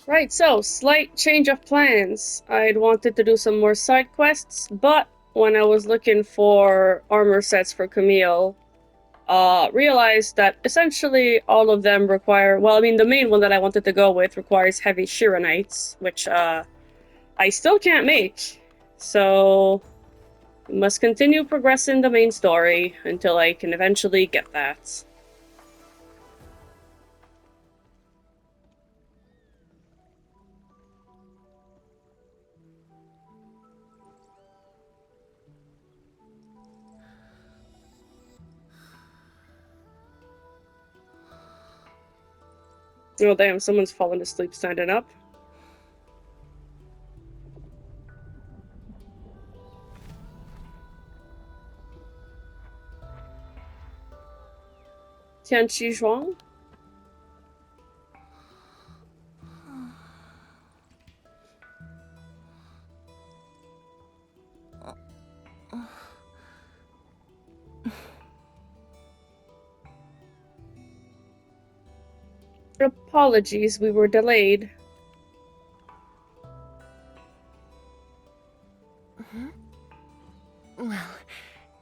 Right, so slight change of plans. I'd wanted to do some more side quests, but when I was looking for armor sets for Camille, realized that essentially all of them require. Well, I mean, the main one that I wanted to go with requires heavy Shiranites, which I still can't make. So we must continue progressing the main story until I can eventually get that. Oh damn, someone's fallen asleep standing up. Tianqi Zhuang? Apologies, we were delayed. Well,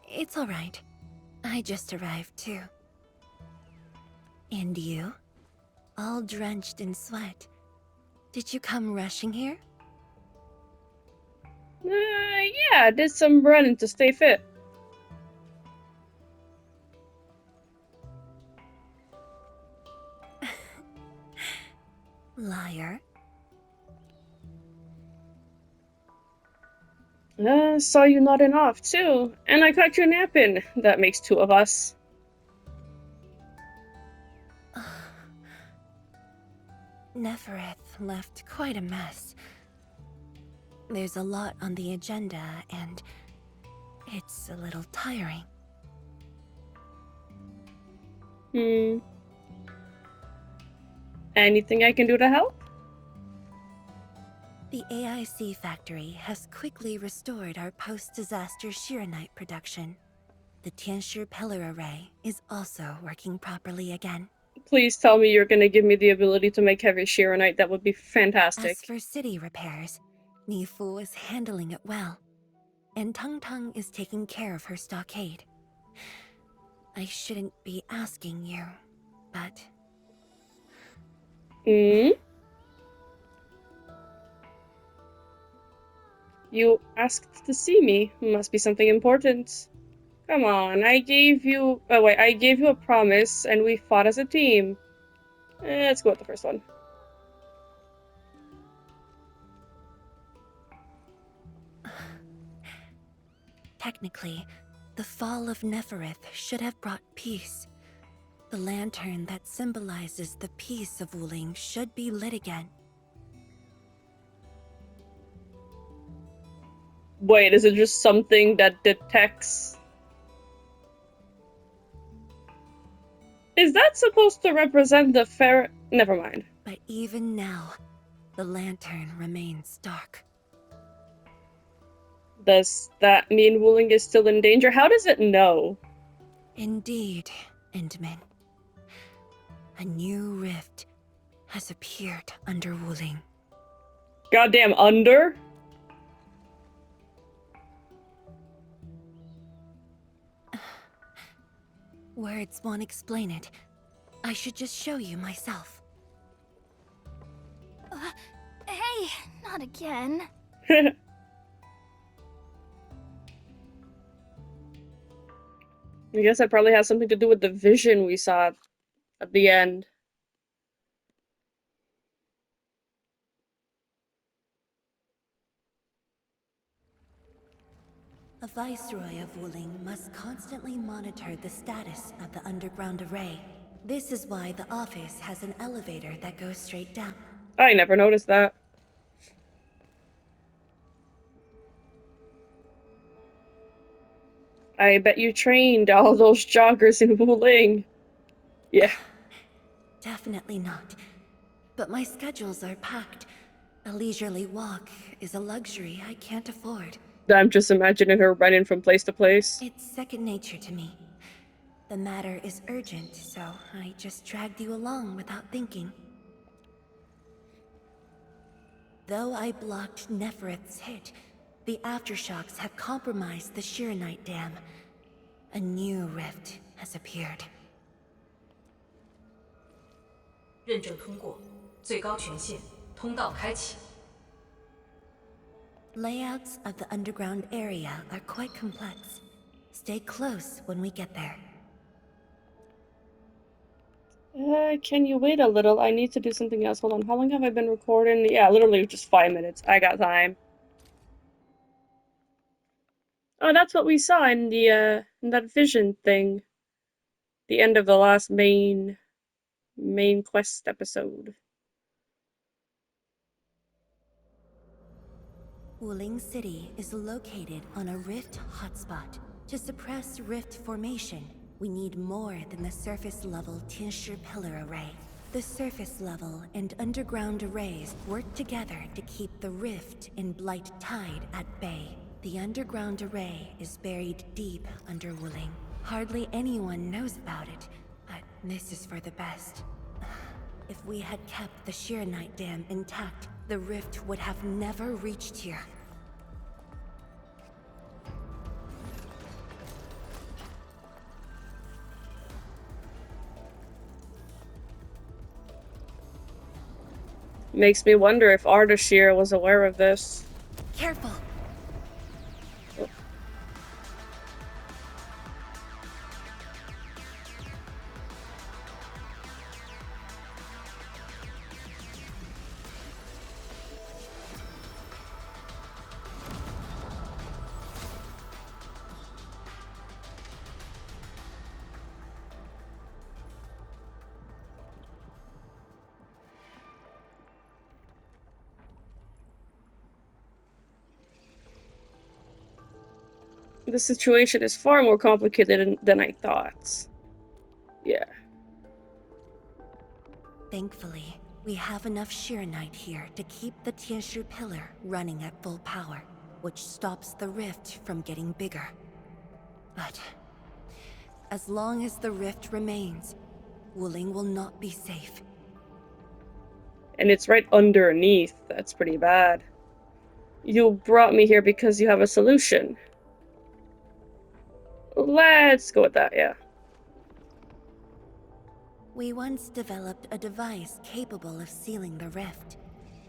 it's all right. I just arrived too. And you? All drenched in sweat. Did you come rushing here? Yeah, I did some running to stay fit. Liar. Saw you nodding off, too. And I caught you napping. That makes two of us. Nefereth left quite a mess. There's a lot on the agenda, and it's a little tiring. Anything I can do to help? The AIC factory has quickly restored our post-disaster Xiranite production. The Tianshi pillar array is also working properly again. Please tell me you're gonna give me the ability to make heavy Xiranite. That would be fantastic. As for city repairs, Nifu is handling it well, and Tung Tung is taking care of her stockade. I shouldn't be asking you, but... You asked to see me. Must be something important. Come on, I gave you... Oh wait, I gave you a promise, and we fought as a team. Let's go with the first one. Technically, the fall of Nefereth should have brought peace. The lantern that symbolizes the peace of Wuling should be lit again. Wait, is it just something that detects... Is that supposed to represent the fair... Never mind. But even now, the lantern remains dark. Does that mean Wuling is still in danger? How does it know? Indeed, Endman. A new rift has appeared under Wuling. Goddamn under? Words won't explain it. I should just show you myself. Hey, not again. I guess that probably has something to do with the vision we saw at the end. A viceroy of Wuling must constantly monitor the status of the underground array. This is why the office has an elevator that goes straight down. I never noticed that. I bet you trained all those joggers in Wuling. Yeah. Definitely not. But my schedules are packed. A leisurely walk is a luxury I can't afford. I'm just imagining her running from place to place. It's second nature to me. The matter is urgent, so I just dragged you along without thinking. Though I blocked Nefereth's hit, the aftershocks have compromised the Xiranite dam. A new rift has appeared. 认证通过，最高权限，通道开启。 Layouts of the underground area are quite complex. Stay close when we get there. Can you wait a little? I need to do something else. Hold on. How long have I been recording? Yeah, literally just 5 minutes. I got time. Oh, that's what we saw in the in that vision thing. The end of the last main quest episode. Wuling City is located on a rift hotspot. To suppress rift formation, we need more than the surface-level Tianshi pillar array. The surface-level and underground arrays work together to keep the rift in Blight Tide at bay. The underground array is buried deep under Wuling. Hardly anyone knows about it, but this is for the best. If we had kept the Xiranite dam intact, the rift would have never reached here. Makes me wonder if Ardashir was aware of this. Careful! The situation is far more complicated than I thought. Yeah. Thankfully, we have enough Xiranite here to keep the Tianshu pillar running at full power, which stops the rift from getting bigger. But as long as the rift remains, Wuling will not be safe. And it's right underneath. That's pretty bad. You brought me here because you have a solution. Let's go with that, yeah. We once developed a device capable of sealing the rift.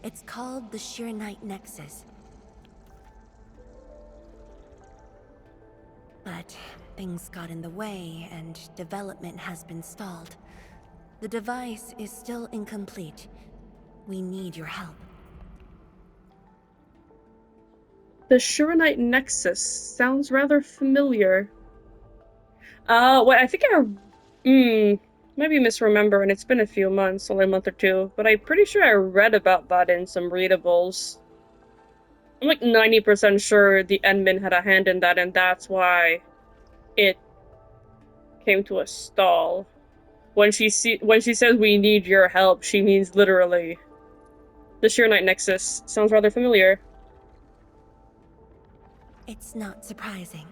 It's called the Xiranite Nexus. But things got in the way and development has been stalled. The device is still incomplete. We need your help. The Xiranite Nexus sounds rather familiar. Wait, I think maybe misremembering. It's been a few months, only a month or two, but I'm pretty sure I read about that in some readables. I'm like 90% sure the Endmin had a hand in that, and that's why it came to a stall. When she says we need your help, she means literally. The Xiranite Nexus sounds rather familiar. It's not surprising.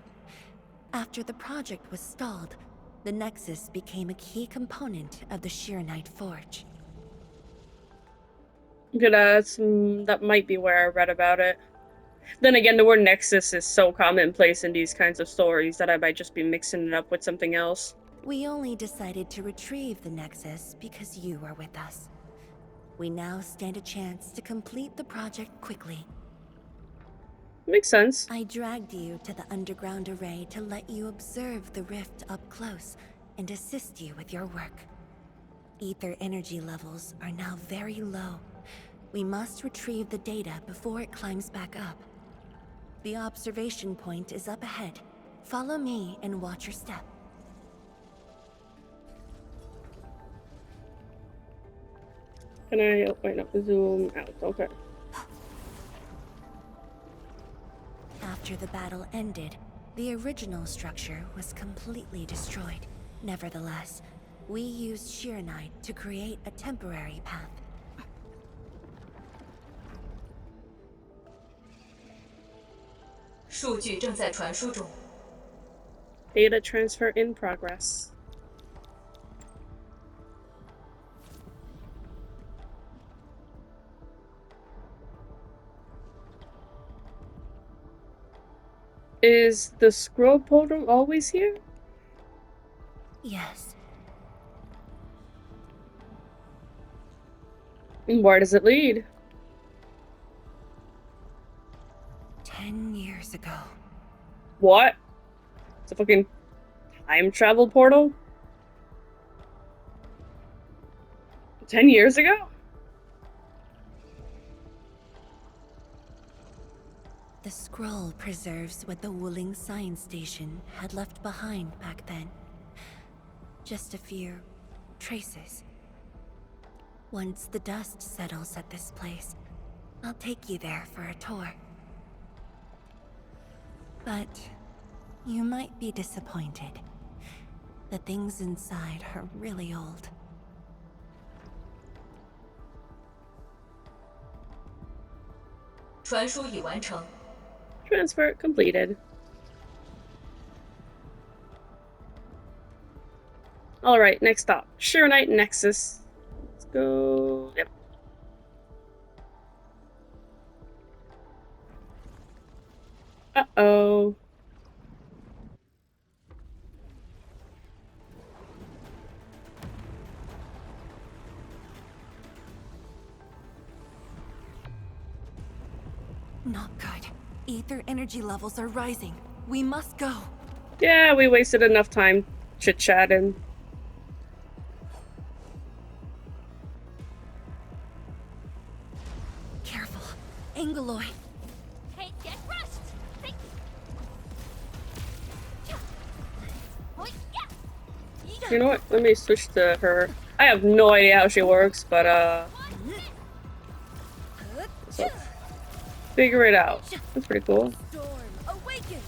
After the project was stalled, the Nexus became a key component of the Xiranite Forge. Okay, that might be where I read about it. Then again, the word Nexus is so commonplace in these kinds of stories that I might just be mixing it up with something else. We only decided to retrieve the Nexus because you were with us. We now stand a chance to complete the project quickly. Makes sense. I dragged you to the underground array to let you observe the rift up close and assist you with your work. Ether energy levels are now very low. We must retrieve the data before it climbs back up. The observation point is up ahead. Follow me and watch your step. Can I, wait, no, zoom out, okay. After the battle ended, the original structure was completely destroyed. Nevertheless, we used Xiranite to create a temporary path. Data transfer in progress. Is the scroll portal always here? Yes. And where does it lead? 10 years ago. What? It's a fucking time travel portal? 10 years ago? The scroll preserves what the Wuling science station had left behind back then. Just a few traces. Once the dust settles at this place, I'll take you there for a tour. But you might be disappointed. The things inside are really old. Transfer completed. Alright, next stop. Xiranite Nexus. Let's go. Yep. Uh-oh. Not good. Ether energy levels are rising. We must go. Yeah, we wasted enough time chit-chatting. Careful. Angeloy. Hey, get rushed! Hey. You know what? Let me switch to her. I have no idea how she works, but so figure it out. That's pretty cool. Storm awakens.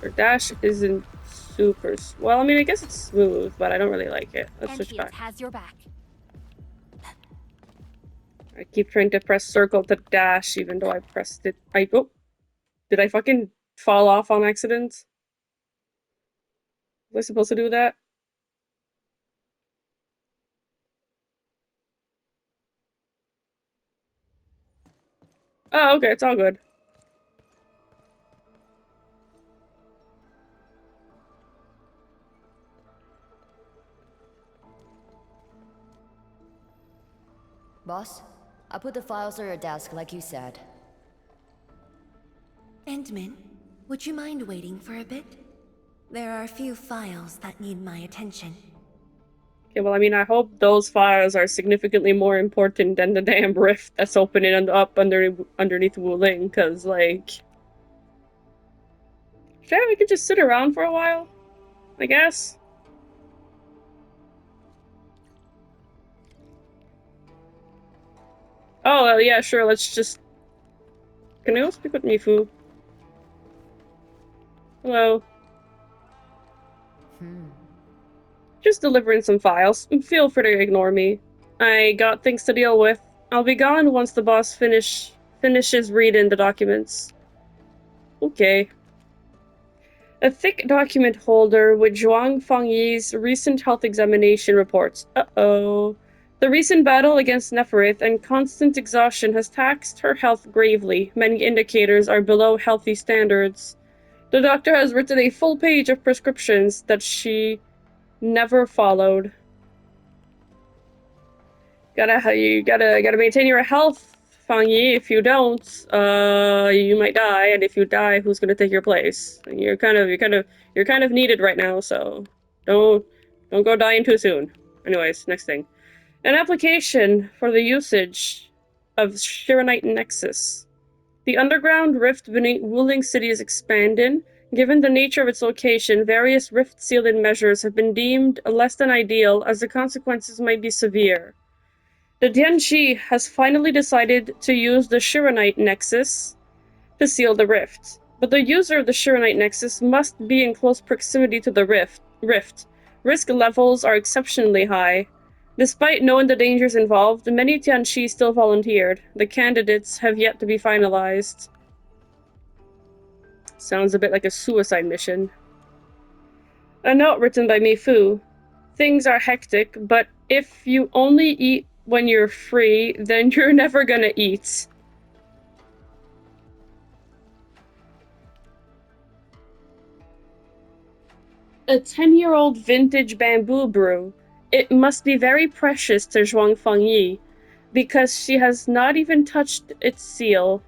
Her dash isn't super. Well, I mean, I guess it's smooth, but I don't really like it. Let's switch Endfield back. has your back. I keep trying to press circle to dash, even though I pressed it. Oh, did I fucking fall off on accident? Was I supposed to do that? Oh, okay, it's all good. Boss, I put the files on your desk like you said. Endman, would you mind waiting for a bit? There are a few files that need my attention. Okay, well, I mean, I hope those files are significantly more important than the damn rift that's opening up underneath Wuling, because, like... Sure, we could just sit around for a while, I guess. Oh, yeah, sure, let's just... Can I go speak with Mifu? Hello. Just delivering some files. Feel free to ignore me. I got things to deal with. I'll be gone once the boss finishes reading the documents. Okay. A thick document holder with Zhuang Fengyi's recent health examination reports. Uh-oh. The recent battle against Neferith and constant exhaustion has taxed her health gravely. Many indicators are below healthy standards. The doctor has written a full page of prescriptions that she never followed. You gotta maintain your health, Fangyi. If you don't, you might die, and if you die, who's gonna take your place? You're kind of needed right now, so don't go dying too soon. Anyways, next thing. An application for the usage of Xiranite Nexus. The underground rift beneath Wuling City is expanding. Given the nature of its location, various rift sealing measures have been deemed less than ideal, as the consequences might be severe. The Tianqi has finally decided to use the Xiranite Nexus to seal the rift, but the user of the Xiranite Nexus must be in close proximity to the rift. Risk levels are exceptionally high. Despite knowing the dangers involved, many Tianqi still volunteered. The candidates have yet to be finalized. Sounds a bit like a suicide mission. A note written by Mi Fu. Things are hectic, but if you only eat when you're free, then you're never gonna eat. A 10-year-old vintage bamboo brew. It must be very precious to Zhuang Fengyi, because she has not even touched its seal.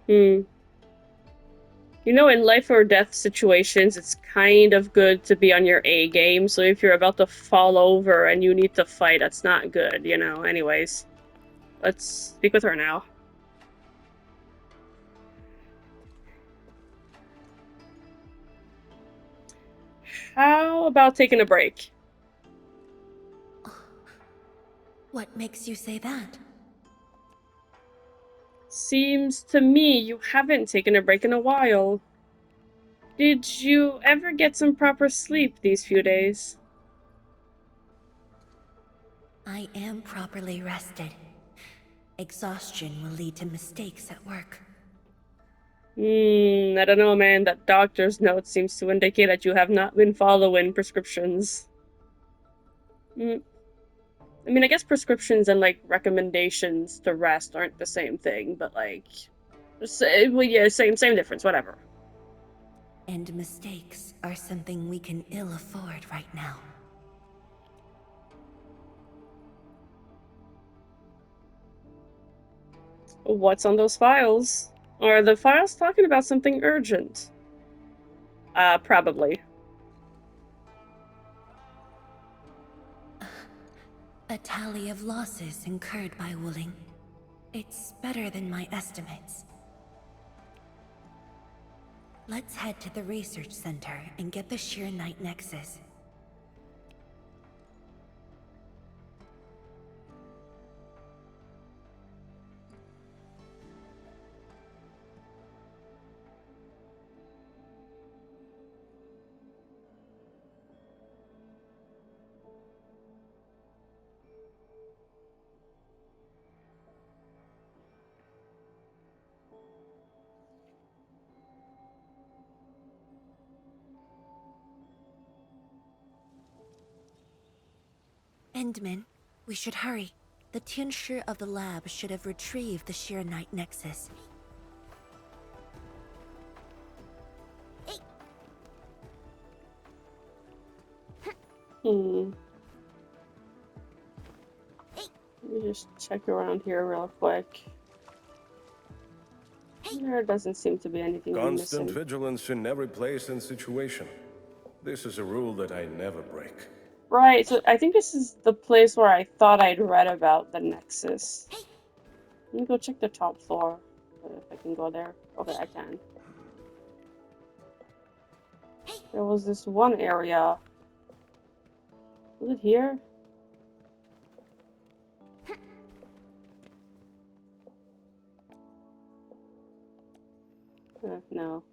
Hmm. You know, in life or death situations, it's kind of good to be on your A game, so if you're about to fall over and you need to fight, that's not good, you know? Anyways, let's speak with her now. How about taking a break? What makes you say that? Seems to me you haven't taken a break in a while. Did you ever get some proper sleep these few days? I am properly rested. Exhaustion will lead to mistakes at work. I don't know, man. That doctor's note seems to indicate that you have not been following prescriptions. I mean, I guess prescriptions and, like, recommendations to rest aren't the same thing, but, like... well, yeah, same difference, whatever. And mistakes are something we can ill afford right now. What's on those files? Are the files talking about something urgent? Probably. A tally of losses incurred by Wuling. It's better than my estimates. Let's head to the research center and get the Xiranite Nexus. Endman, we should hurry. The Tianshi of the lab should have retrieved the Xiranite Nexus. Let me just check around here real quick. There doesn't seem to be anything Constant missing. vigilance in every place and situation. This is a rule that I never break. Right, so I think this is the place where I thought I'd read about the Nexus. Let me go check the top floor. If I can go there. Okay, I can. There was this one area. Was it here? No.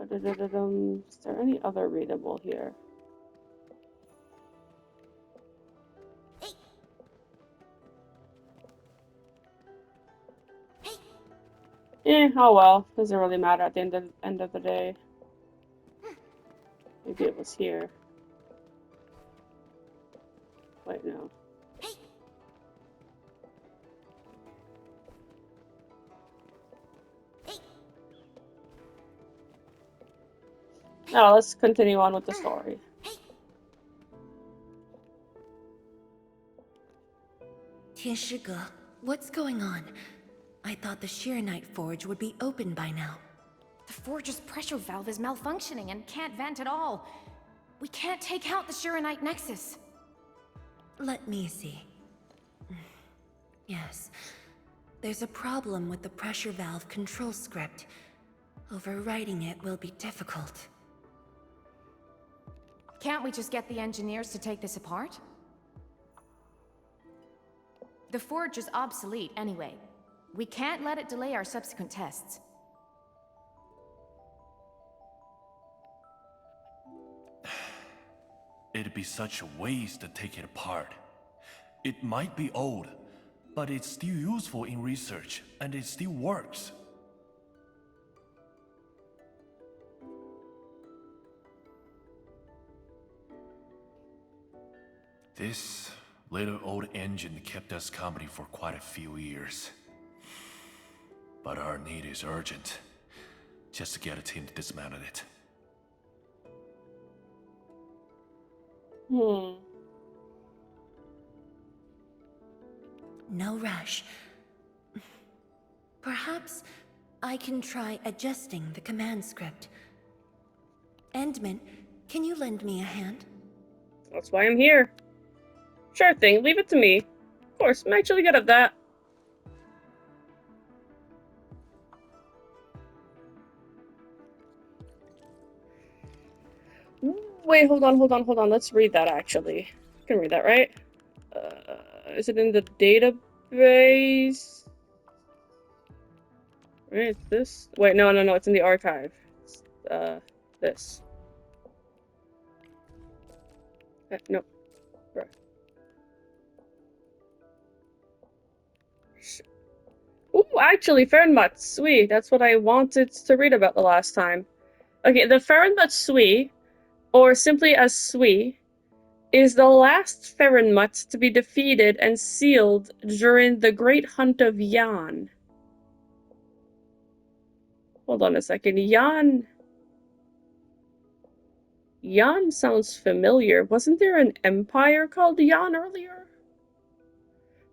Is there any other readable here? Oh well. Doesn't really matter at the end of the day. Maybe it was here. Wait, no. No, let's continue on with the story. Tianshi, what's going on? I thought the Xiranite forge would be open by now. The forge's pressure valve is malfunctioning and can't vent at all. We can't take out the Xiranite Nexus. Let me see. Yes. There's a problem with the pressure valve control script. Overwriting it will be difficult. Can't we just get the engineers to take this apart? The forge is obsolete anyway. We can't let it delay our subsequent tests. It'd be such a waste to take it apart. It might be old, but it's still useful in research, and it still works. This little old engine kept us company for quite a few years. But our need is urgent. Just to get a team to dismantle it. No rush. Perhaps I can try adjusting the command script. Endman, can you lend me a hand? That's why I'm here. Sure thing, leave it to me. Of course, I'm actually good at that. Wait, hold on. Let's read that, actually. I can read that, right? Is it in the database? Right, this? Wait, no, it's in the archive. It's, this. No. Right. Ooh, actually, Fahrenheit Sui. That's what I wanted to read about the last time. Okay, the Fahrenheit Sui, or simply as Sui, is the last Fahrenheit to be defeated and sealed during the Great Hunt of Yan. Hold on a second. Yan sounds familiar. Wasn't there an empire called Yan earlier?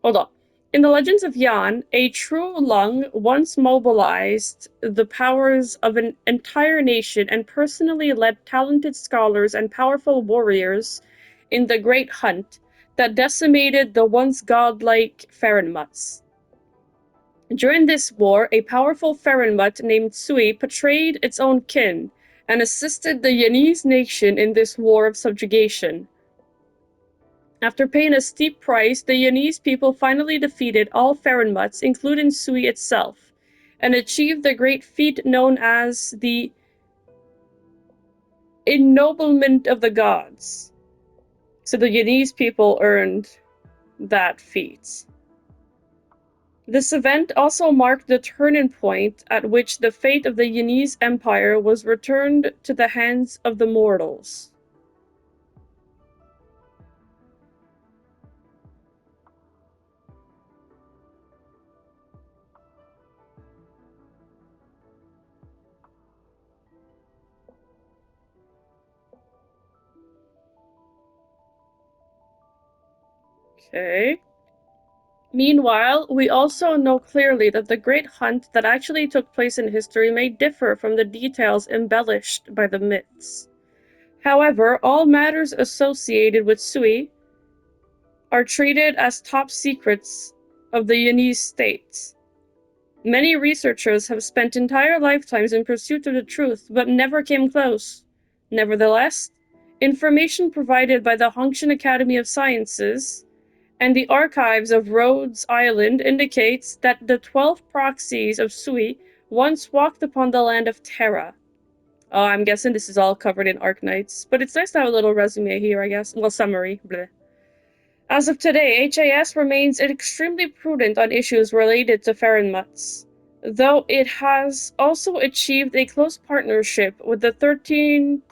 Hold on. In the legends of Yan, a true lung once mobilized the powers of an entire nation and personally led talented scholars and powerful warriors in the Great Hunt that decimated the once godlike Fahrenmuts. During this war, a powerful Fahrenmut named Sui betrayed its own kin and assisted the Yanese nation in this war of subjugation. After paying a steep price, the Yanese people finally defeated all Fahrenmuts, including Sui itself, and achieved the great feat known as the Ennoblement of the Gods. So the Yanese people earned that feat. This event also marked the turning point at which the fate of the Yanese Empire was returned to the hands of the mortals. Okay. Meanwhile, we also know clearly that the great hunt that actually took place in history may differ from the details embellished by the myths. However, all matters associated with Sui are treated as top secrets of the Yanese state. Many researchers have spent entire lifetimes in pursuit of the truth, but never came close. Nevertheless, information provided by the Hongshan Academy of Sciences and the archives of Rhodes Island indicates that the 12 proxies of Sui once walked upon the land of Terra. Oh, I'm guessing this is all covered in Arknights, but it's nice to have a little resume here, I guess. Well, summary. Bleh. As of today, HAS remains extremely prudent on issues related to Fahrenmuts, though it has also achieved a close partnership with the 13th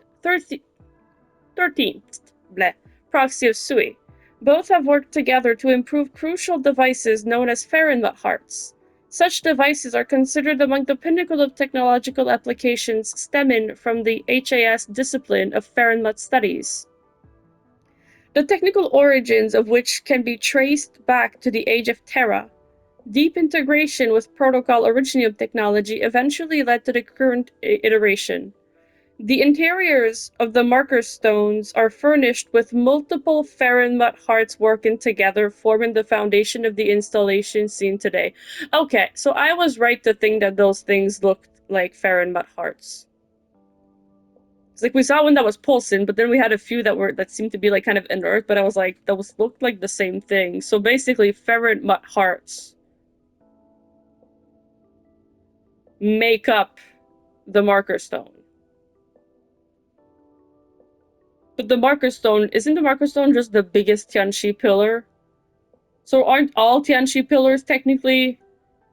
bleh, proxy of Sui. Both have worked together to improve crucial devices known as Fahrenheit hearts. Such devices are considered among the pinnacle of technological applications stemming from the HAS discipline of Fahrenheit studies. The technical origins of which can be traced back to the age of Terra. Deep integration with Protocol Originium technology eventually led to the current iteration. The interiors of the marker stones are furnished with multiple Fahrenheit hearts working together, forming the foundation of the installation seen today. Okay, so I was right to think that those things looked like Fahrenheit hearts. It's like we saw one that was pulsing, but then we had a few that seemed to be like kind of inert, but I was like, looked like the same thing. So basically, Fahrenheit hearts make up the marker stone. But the marker stone, isn't the marker stone just the biggest Tianxi pillar? So aren't all Tianqi pillars technically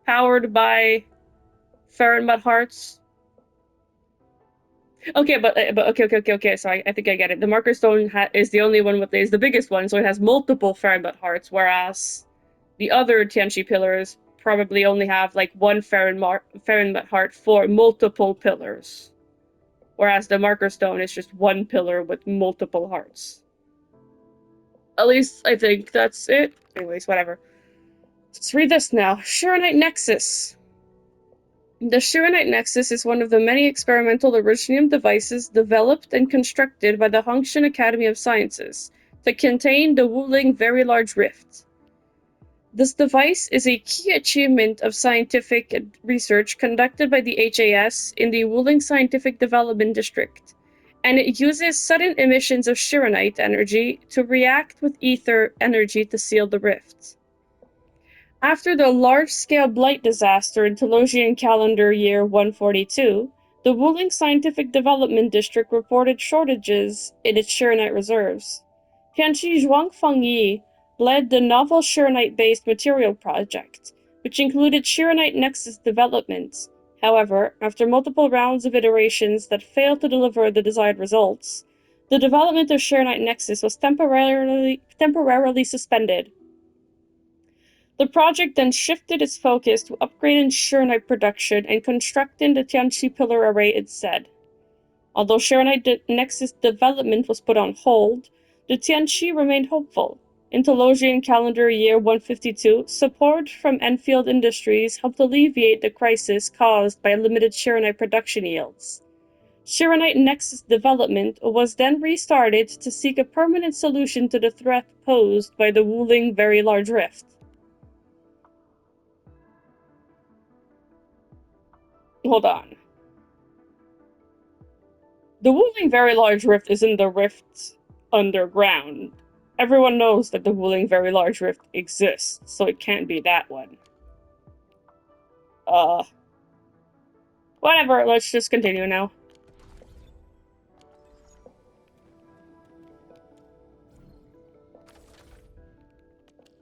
powered by Ferrenmut hearts? Okay, but okay. So I think I get it. The marker stone is the only one is the biggest one, so it has multiple Ferrenmut hearts, whereas the other Tianqi pillars probably only have like one Ferrenmut heart for multiple pillars, whereas the marker stone is just one pillar with multiple hearts. At least I think that's it. Anyways, whatever. Let's read this now. Xiranite Nexus. The Xiranite Nexus is one of the many experimental Originium devices developed and constructed by the Hongshan Academy of Sciences to contain the Wuling Very Large Rift. This device is a key achievement of scientific research conducted by the HAS in the Wuling Scientific Development District, and it uses sudden emissions of Xiranite energy to react with ether energy to seal the rift. After the large-scale blight disaster in Telosian calendar year 142, the Wuling Scientific Development District reported shortages in its Xiranite reserves. Tianqi Zhuangfeng Yi led the novel Xiranite-based material project, which included Xiranite Nexus development. However, after multiple rounds of iterations that failed to deliver the desired results, the development of Xiranite Nexus was temporarily suspended. The project then shifted its focus to upgrading Xiranite production and constructing the Tianqi pillar array instead. Although Xiranite Nexus development was put on hold, the Tianqi remained hopeful. In Telosian calendar year 152, support from Endfield Industries helped alleviate the crisis caused by limited Xiranite production yields. Xiranite Nexus development was then restarted to seek a permanent solution to the threat posed by the Wuling Very Large Rift. Hold on. The Wuling Very Large Rift isn't the rift underground. Everyone knows that the Wuling Very Large Rift exists, so it can't be that one. Whatever, let's just continue now.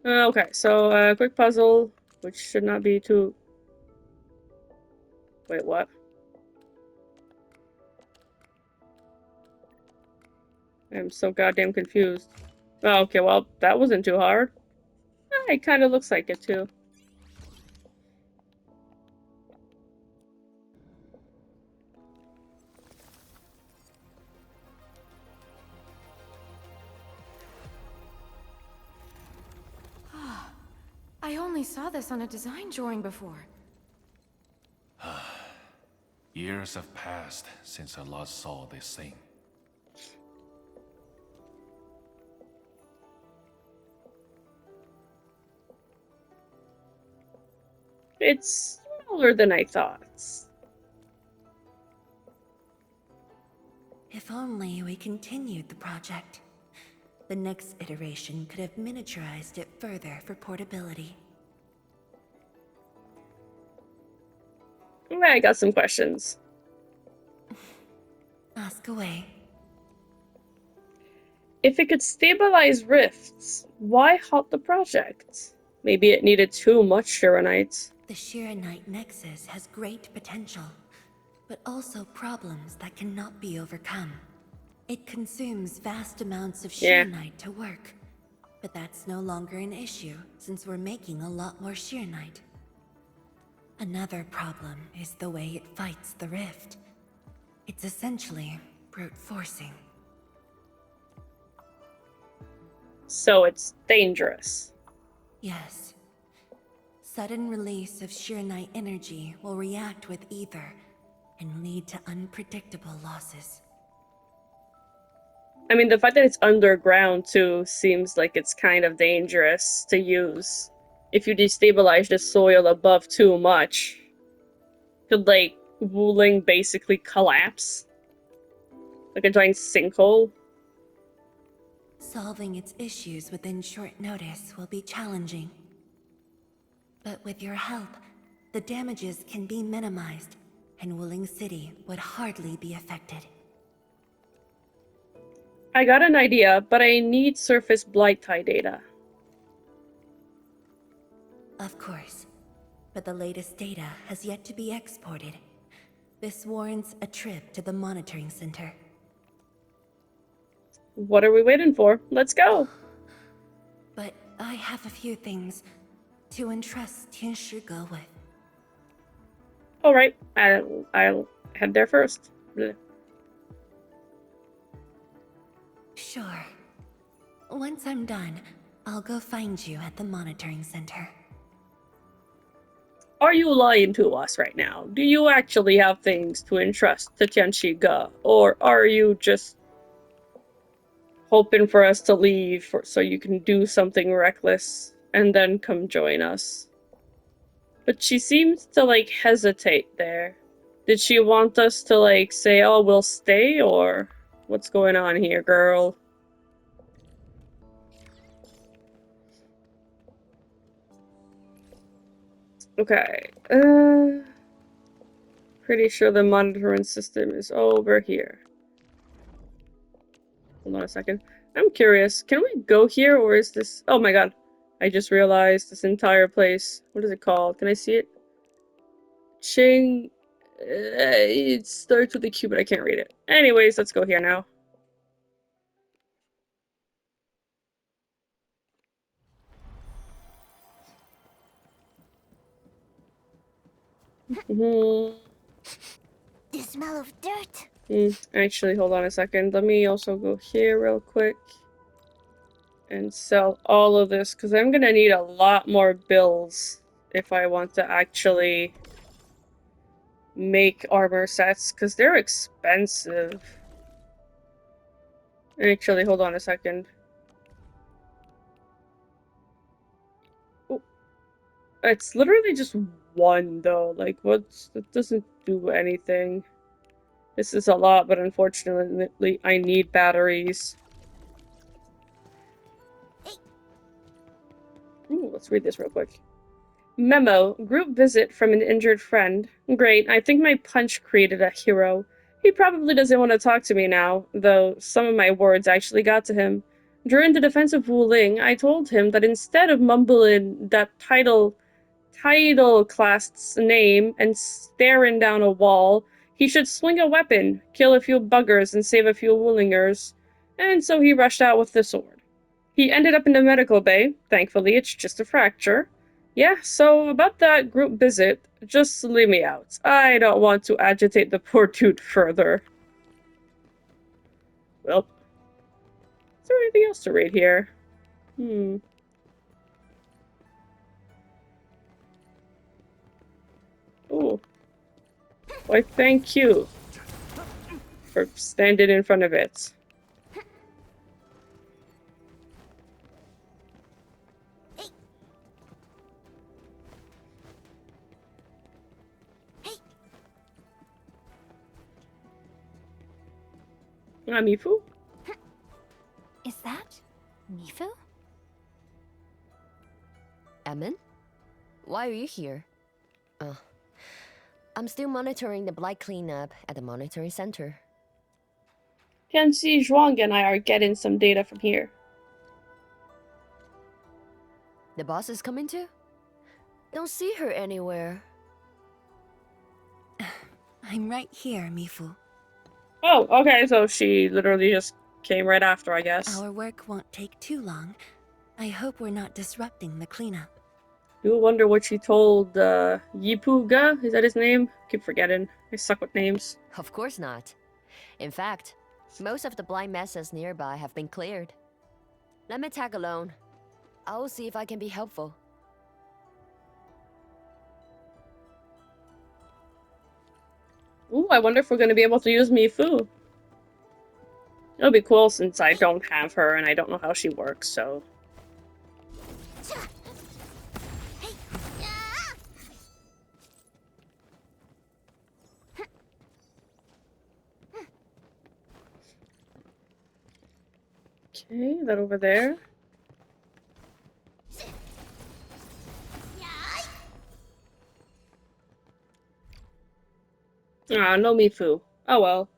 Okay, so quick puzzle, which should not be too... Wait, what? I'm so goddamn confused. Oh, okay, well, that wasn't too hard. It kind of looks like it, too. I only saw this on a design drawing before. Years have passed since I last saw this thing. It's smaller than I thought. If only we continued the project. The next iteration could have miniaturized it further for portability. I got some questions. Ask away. If it could stabilize rifts, why halt the project? Maybe it needed too much Xiranite. The Xiranite Nexus has great potential, but also problems that cannot be overcome. It consumes vast amounts of Xiranite to work, but that's no longer an issue since we're making a lot more Xiranite. Another problem is the way it fights the rift. It's essentially brute forcing. So it's dangerous. Yes. Sudden release of Xiranite energy will react with ether and lead to unpredictable losses. I mean, the fact that it's underground, too, seems like it's kind of dangerous to use. If you destabilize the soil above too much, could, like, Wuling basically collapse? Like a giant sinkhole? Solving its issues within short notice will be challenging. But with your help, the damages can be minimized, and Wuling City would hardly be affected. I got an idea, but I need surface blight tie data. Of course. But the latest data has yet to be exported. This warrants a trip to the monitoring center. What are we waiting for? Let's go! But I have a few things to entrust Tianshi with. Alright, I'll head there first. Bleh. Sure. Once I'm done, I'll go find you at the monitoring center. Are you lying to us right now? Do you actually have things to entrust to Tianchi? Or are you just hoping for us to leave so you can do something reckless and then come join us? But she seems to, like, hesitate there. Did she want us to, like, say, oh, we'll stay, or what's going on here, girl? Okay, pretty sure the monitoring system is over here. Hold on a second. I'm curious, can we go here, or is this... Oh my god. I just realized this entire place. What is it called? Can I see it? Ching... it starts with a Q, but I can't read it. Anyways, let's go here now. The smell of dirt. Actually, hold on a second. Let me also go here real quick and sell all of this, because I'm gonna need a lot more bills if I want to actually make armor sets, because they're expensive. Actually, hold on a second. Oh, it's literally just one, though. Like, what's... That doesn't do anything. This is a lot, but unfortunately, I need batteries. Ooh, let's read this real quick. Memo. Group visit from an injured friend. Great, I think my punch created a hero. He probably doesn't want to talk to me now, though some of my words actually got to him. During the defense of Wu Ling, I told him that instead of mumbling that title class's name and staring down a wall, he should swing a weapon, kill a few buggers, and save a few Woolingers. And so he rushed out with the sword. He ended up in the medical bay. Thankfully, it's just a fracture. Yeah, so about that group visit, just leave me out. I don't want to agitate the poor dude further. Well, is there anything else to read here? Ooh. Why, thank you for standing in front of it. Mifu? Is that Mifu? Emin? Why are you here? I'm still monitoring the blight cleanup at the monitoring center. Tianxi Zhuang and I are getting some data from here. The boss is coming too? Don't see her anywhere. I'm right here, Mifu. Oh, okay, so she literally just came right after, I guess. Our work won't take too long. I hope we're not disrupting the cleanup. You wonder what she told Yipuga? Is that his name? Keep forgetting. I suck with names. Of course not. In fact, most of the blight messes nearby have been cleared. Let me tag along. I'll see if I can be helpful. Ooh, I wonder if we're gonna be able to use Mifu. It'll be cool since I don't have her and I don't know how she works, so... Okay, that over there. Ah, no Mifu. Oh well.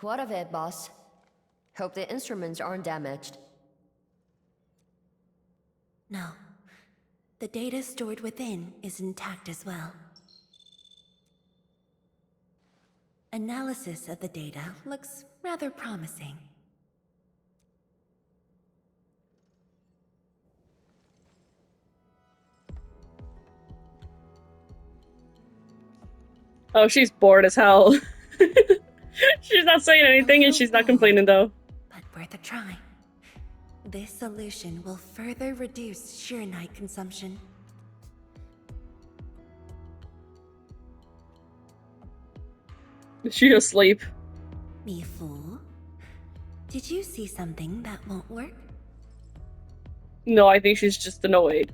What of it, boss? Hope the instruments aren't damaged. No. The data stored within is intact as well. Analysis of the data looks rather promising. Oh, she's bored as hell. She's not saying anything and she's not complaining though. But worth a try. This solution will further reduce Xiranite consumption. Is she asleep? Me fool. Did you see something that won't work? No, I think she's just annoyed.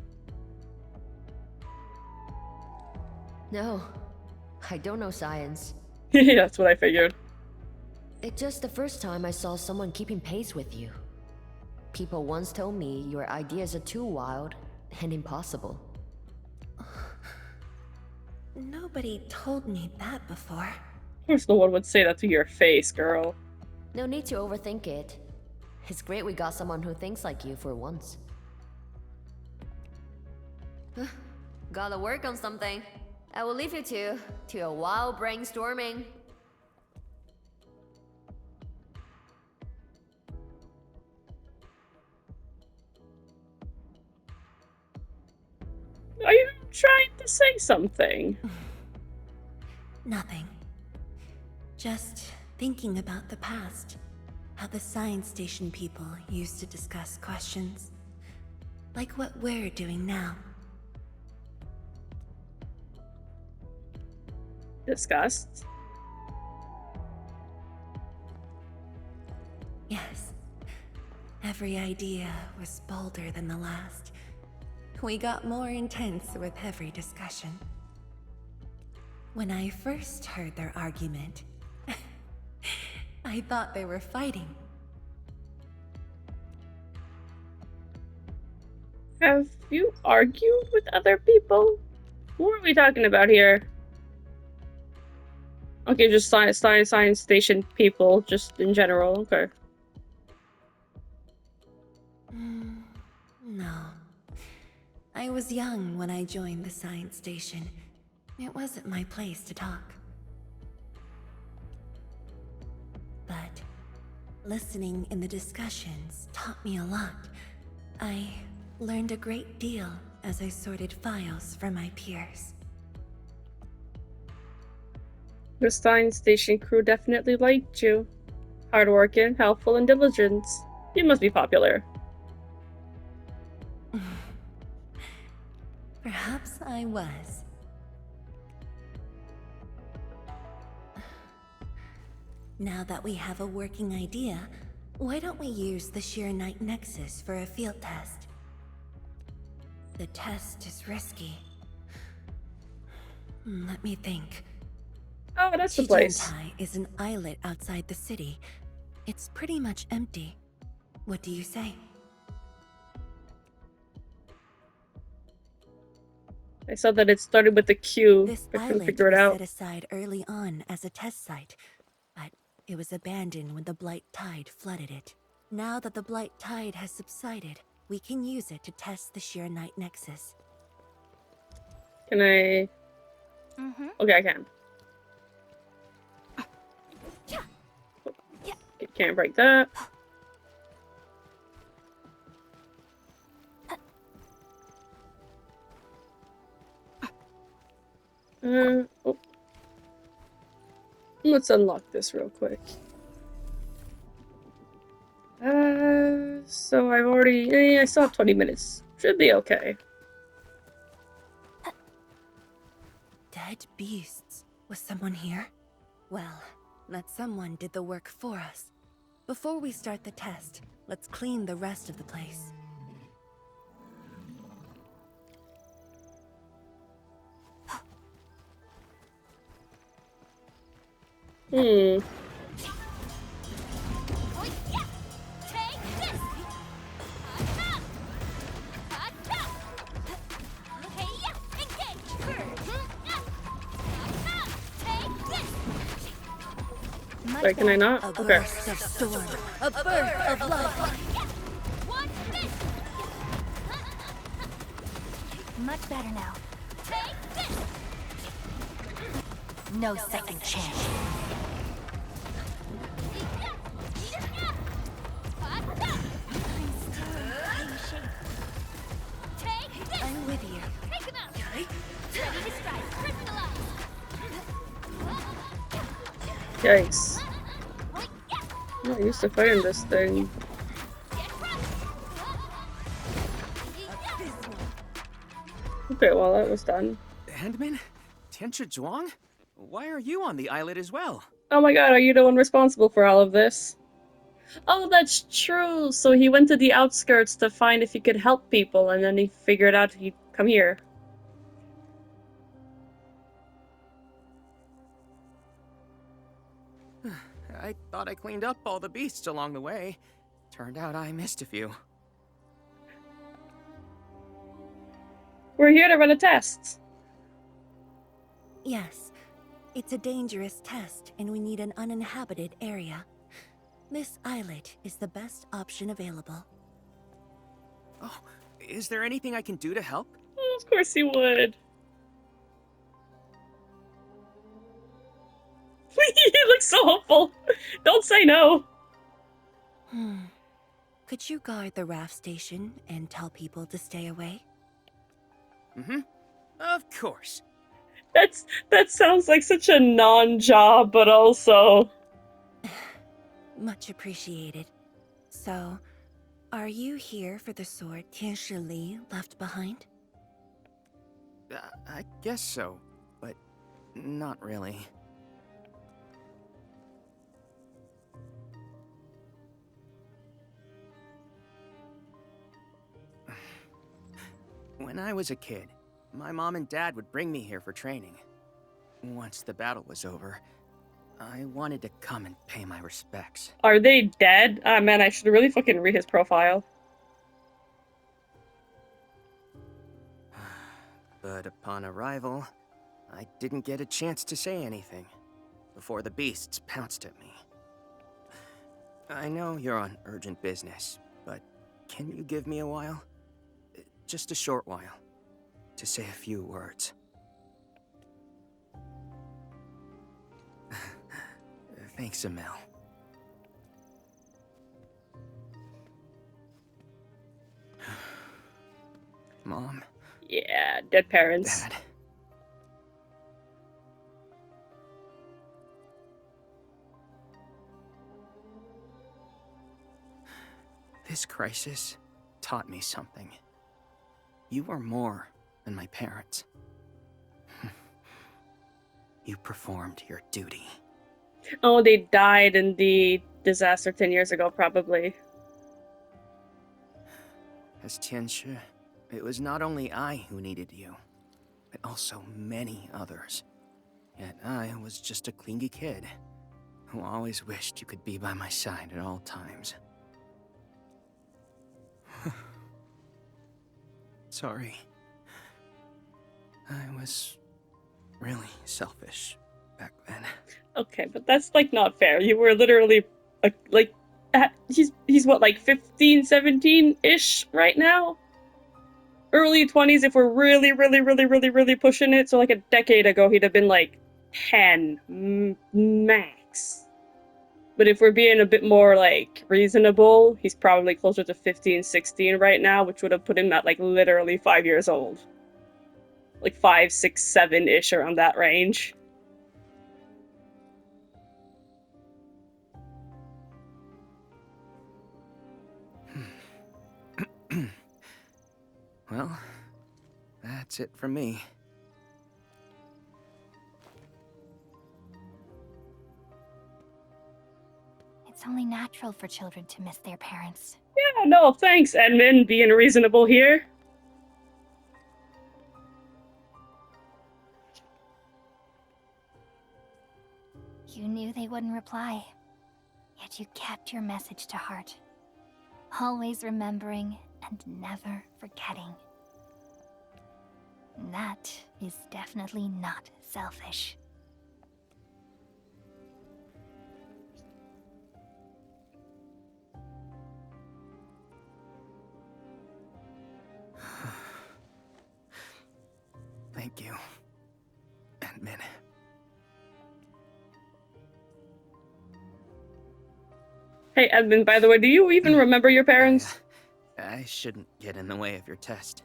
No, I don't know science. That's what I figured. It's just the first time I saw someone keeping pace with you. People once told me your ideas are too wild and impossible. Nobody told me that before. Of course no one would say that to your face, girl. No need to overthink it. It's great we got someone who thinks like you for once. Gotta work on something. I will leave you to a wild brainstorming. Are you trying to say something? Nothing. Just thinking about the past. How the science station people used to discuss questions. Like what we're doing now. Disgust? Yes. Every idea was bolder than the last. We got more intense with every discussion. When I first heard their argument, I thought they were fighting. Have you argued with other people? What are we talking about here? Okay, just science station people, just in general, okay. No. I was young when I joined the science station. It wasn't my place to talk. But listening in the discussions taught me a lot. I learned a great deal as I sorted files for my peers. The science station crew definitely liked you. Hardworking, helpful, and diligent. You must be popular. Perhaps I was. Now that we have a working idea, why don't we use the Xiranite Nexus for a field test? The test is risky. Let me think. Oh, that's the place. Xiranite is an islet outside the city. It's pretty much empty. What do you say? I saw that it started with the Q. This I couldn't island figure it was out. set aside early on as a test site, but it was abandoned when the Blight Tide flooded it. Now that the Blight Tide has subsided, we can use it to test the Xiranite Nexus. Can I? Okay, I can. Can't break that. Oh. Let's unlock this real quick. So I've already... I still have 20 minutes. Should be okay. Dead beasts. Was someone here? Well, that someone did the work for us. Before we start the test, let's clean the rest of the place. Wait, can I not? A Okay. burst of storm, a birth of love. Much better now. No second chance. I'm with you. Yikes. I'm not used to fighting this thing. Okay, well that was done. Handman? Tianchi Zhuang? Why are you on the islet as well? Oh my god, are you the one responsible for all of this? Oh, that's true! So he went to the outskirts to find if he could help people, and then he figured out he'd come here. I thought I cleaned up all the beasts along the way. Turned out I missed a few. We're here to run a test. Yes, it's a dangerous test, and we need an uninhabited area. This islet is the best option available. Oh, is there anything I can do to help? Oh, of course he would. He looks so hopeful. Don't say no. Could you guard the raft station and tell people to stay away? Mm-hmm. Of course. That sounds like such a non-job, but also... Much appreciated. So, are you here for the sword Tianshi Li left behind? I guess so, but not really. When I was a kid, my mom and dad would bring me here for training. Once the battle was over, I wanted to come and pay my respects. Are they dead? Ah, man, I should really fucking read his profile. But upon arrival, I didn't get a chance to say anything before the beasts pounced at me. I know you're on urgent business, but can you give me a while? Just a short while, to say a few words. Thanks, Amel. Mom. Yeah, dead parents. Dad. This crisis taught me something. You are more than my parents. You performed your duty. Oh, they died in the disaster 10 years ago, probably. As Tianshi, it was not only I who needed you, but also many others. Yet I was just a clingy kid who always wished you could be by my side at all times. Sorry. I was really selfish back then. Okay, but that's like not fair. You were literally like he's what, like 15, 17-ish right now? Early 20s if we're really pushing it. So like a decade ago he'd have been like 10 max. But if we're being a bit more like reasonable, he's probably closer to 15, 16 right now, which would have put him at like literally 5 years old. Like 5, 6, 7-ish, around that range. Well, that's it from me. It's only natural for children to miss their parents. Yeah, no, thanks, Edmund, being reasonable here. You knew they wouldn't reply, yet you kept your message to heart. Always remembering and never forgetting. That is definitely not selfish. Thank you, Endman. Hey, Edmund, by the way, do you even remember your parents? I shouldn't get in the way of your test.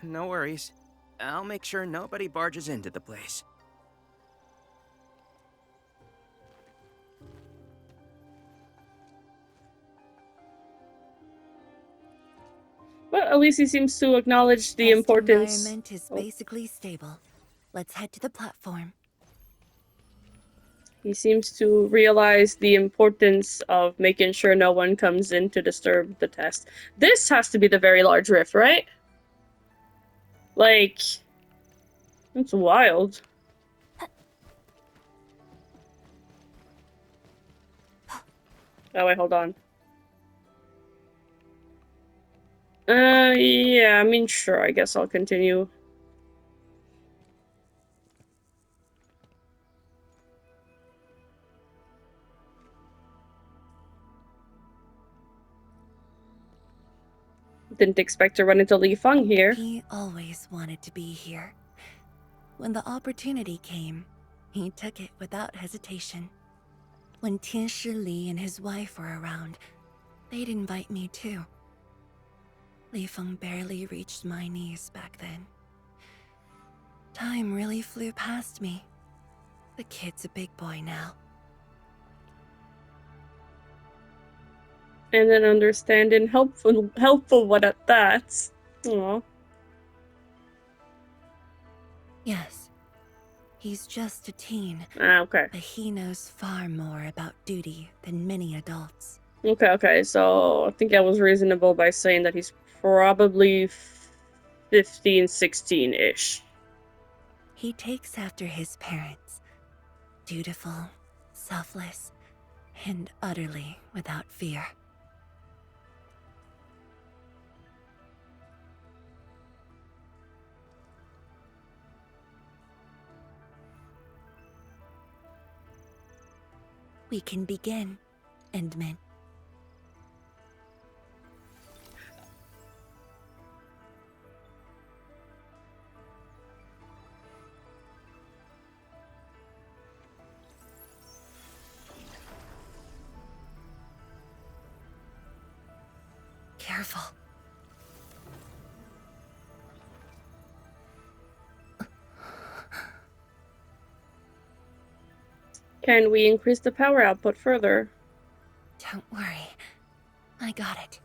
No worries. I'll make sure nobody barges into the place. Well, at least he seems to acknowledge the Test importance. environment is basically stable. Let's head to the platform. He seems to realize the importance of making sure no one comes in to disturb the test. This has to be the very large rift, right? Like, it's wild. Oh, wait, hold on. Yeah, I mean, sure, I guess I'll continue. Didn't expect to run into Li Feng here. He always wanted to be here. When the opportunity came, he took it without hesitation. When Tianshi Li and his wife were around, they'd invite me too. Li Feng barely reached my knees back then. Time really flew past me. The kid's a big boy now. And then understanding, helpful what at that. Aw. Yes, he's just a teen, Okay. but he knows far more about duty than many adults. Okay, so I think I was reasonable by saying that he's probably 15, 16-ish. He takes after his parents. Dutiful, selfless, and utterly without fear. We can begin, Endman. Careful. Can we increase the power output further? Don't worry. I got it.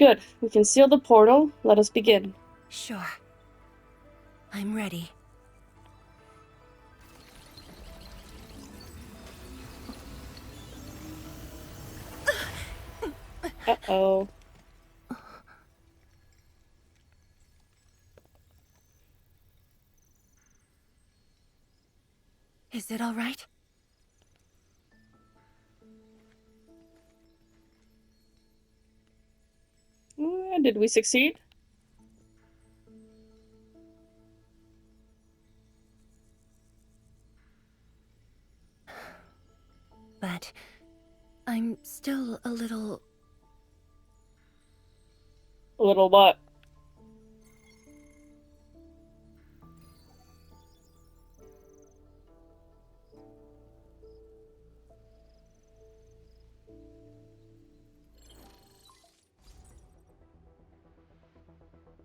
Good. We can seal the portal. Let us begin. Sure. I'm ready. Uh-oh. Is it all right? Did we succeed? But I'm still a little... A little what?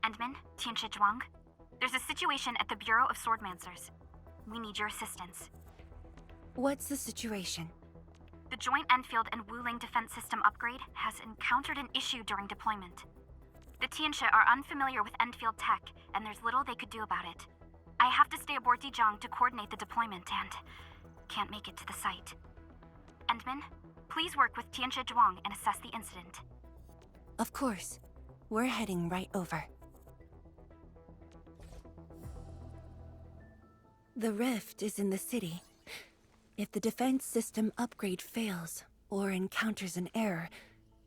Endman, Tianshi Zhuang. There's a situation at the Bureau of Swordmancers. We need your assistance. What's the situation? The joint Endfield and Wuling defense system upgrade has encountered an issue during deployment. The Tianshi are unfamiliar with Endfield tech, and there's little they could do about it. I have to stay aboard Dijiang to coordinate the deployment and can't make it to the site. Endman, please work with Tianshi Zhuang and assess the incident. Of course. We're heading right over. The rift is in the city. If the defense system upgrade fails or encounters an error,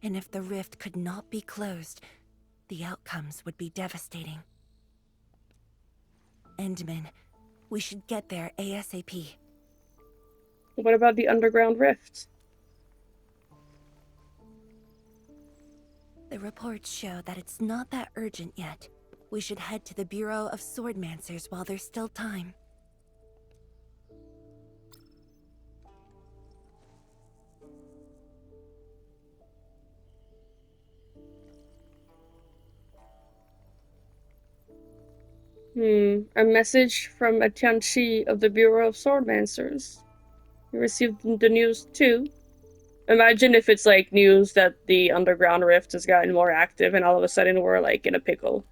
and if the rift could not be closed, the outcomes would be devastating. Endman, we should get there ASAP. What about the underground rift? The reports show that it's not that urgent yet. We should head to the Bureau of Swordmancers while there's still time. A message from a Tianchi of the Bureau of Swordmancers. You received the news too. Imagine if it's like news that the underground rift has gotten more active and all of a sudden we're like in a pickle.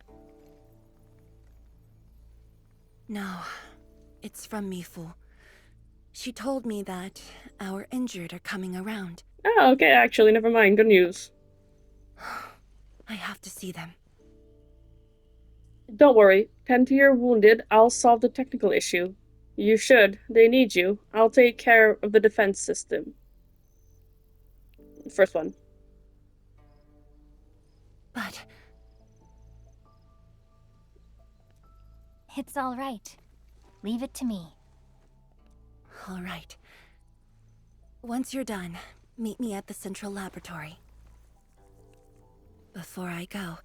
No, it's from Mifu. She told me that our injured are coming around. Oh, okay, actually, never mind. Good news. I have to see them. Don't worry. Tend to your wounded. I'll solve the technical issue. You should. They need you. I'll take care of the defense system. First one. But... It's all right. Leave it to me. all right. Once you're done, meet me at the central laboratory. Before I go,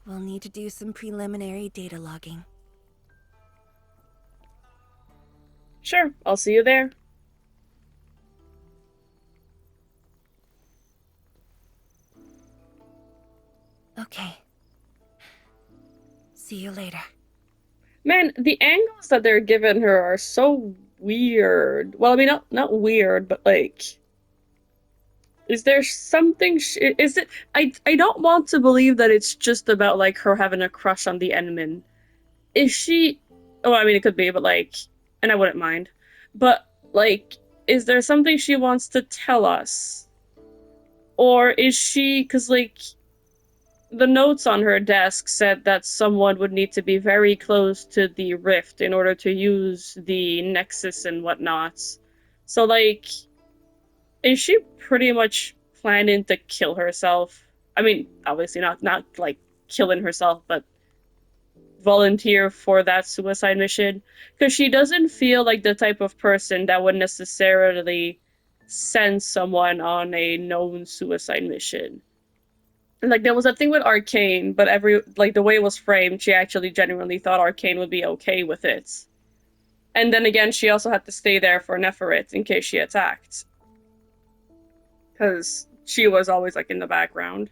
we'll need to do some preliminary data logging. Sure, I'll see you there. Okay. See you later. Man, the angles that they're giving her are so weird. Well, I mean, not weird, but like... Is there something... is it... I don't want to believe that it's just about, like, her having a crush on the Enman. Is she... Oh, I mean, it could be, but, like... And I wouldn't mind. But, like, is there something she wants to tell us? Or is she... Because, like... The notes on her desk said that someone would need to be very close to the rift in order to use the Nexus and whatnot. So, like... Is she pretty much planning to kill herself? I mean, obviously not like killing herself, but volunteer for that suicide mission? Because she doesn't feel like the type of person that would necessarily send someone on a known suicide mission. Like, there was a thing with Arcane, but the way it was framed, she actually genuinely thought Arcane would be okay with it. And then again, she also had to stay there for Neferit in case she attacked. Because she was always, like, in the background.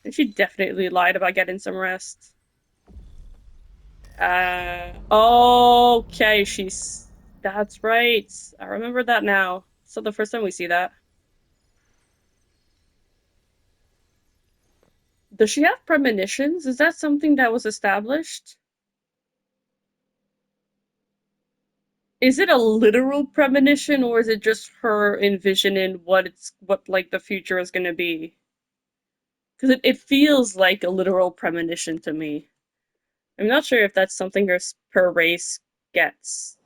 And she definitely lied about getting some rest. Okay, that's right. I remember that now. So the first time we see that. Does she have premonitions? Is that something that was established? Is it a literal premonition, or is it just her envisioning what like the future is gonna be? Because it feels like a literal premonition to me. I'm not sure if that's something her race gets.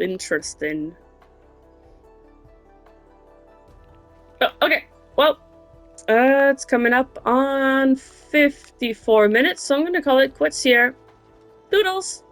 Interesting. Oh, okay. Well, it's coming up on 54 minutes, so I'm gonna call it quits here. Doodles!